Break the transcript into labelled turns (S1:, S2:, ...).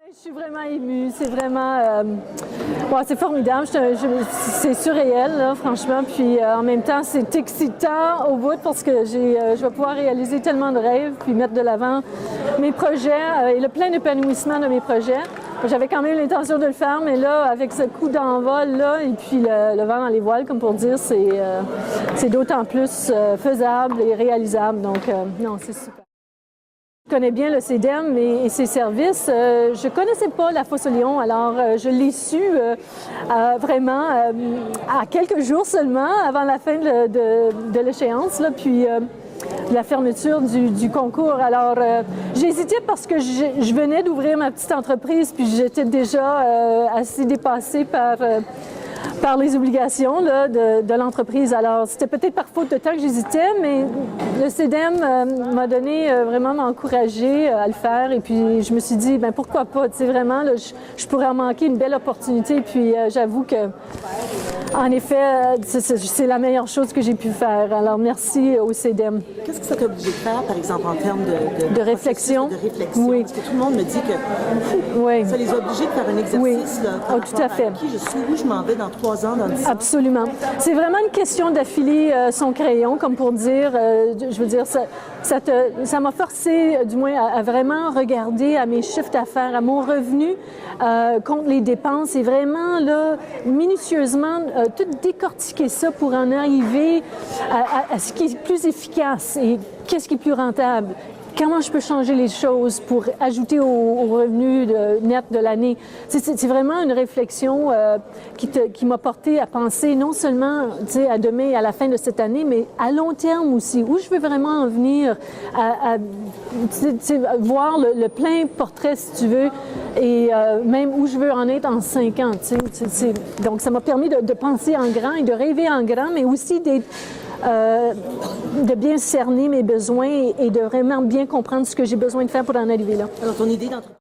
S1: Je suis vraiment émue, c'est vraiment, c'est formidable, c'est surréel, là, franchement, puis en même temps, c'est excitant au bout parce que je vais pouvoir réaliser tellement de rêves, puis mettre de l'avant mes projets et le plein épanouissement de mes projets. J'avais quand même l'intention de le faire, mais là, avec ce coup d'envol, là, et puis le vent dans les voiles, comme pour dire, c'est d'autant plus faisable et réalisable, donc non, c'est super. Je connais bien le CEDEM et ses services. Je ne connaissais pas la fosse aux lions, alors je l'ai su vraiment à quelques jours seulement avant la fin de l'échéance, là, puis la fermeture du concours. Alors, j'ai hésité parce que je venais d'ouvrir ma petite entreprise, puis j'étais déjà assez dépassée par les obligations là, de l'entreprise. Alors, c'était peut-être par faute de temps que j'hésitais, mais le CEDEM m'a m'a encouragé à le faire. Et puis, je me suis dit, ben pourquoi pas? Tu sais, vraiment, là, je pourrais en manquer une belle opportunité. Puis, j'avoue que, en effet, c'est la meilleure chose que j'ai pu faire. Alors, merci au CEDEM.
S2: Qu'est-ce que ça t'a obligé de faire, par exemple, en termes
S1: de réflexion?
S2: Oui. Parce que tout le monde me dit que ça les a obligés de faire un exercice. Là,
S1: tout à fait.
S2: Qui je suis, où je m'en vais dans 3 ans, dans 10 ans.
S1: Absolument. C'est vraiment une question d'affiler son crayon, comme pour dire, je veux dire, ça m'a forcé, du moins, à vraiment regarder à mes chiffres d'affaires, à mon revenu contre les dépenses et vraiment, là, minutieusement, tout décortiquer ça pour en arriver à ce qui est plus efficace et qu'est-ce qui est plus rentable. Comment je peux changer les choses pour ajouter au revenu net de l'année? C'est vraiment une réflexion qui m'a porté à penser non seulement à demain et à la fin de cette année, mais à long terme aussi. Où je veux vraiment en venir, à voir le plein portrait, si tu veux, et même où je veux en être en 5 ans. Donc, ça m'a permis de penser en grand et de rêver en grand, mais aussi de bien cerner mes besoins et de vraiment bien comprendre ce que j'ai besoin de faire pour en arriver là.
S2: Alors, ton idée d'entreprise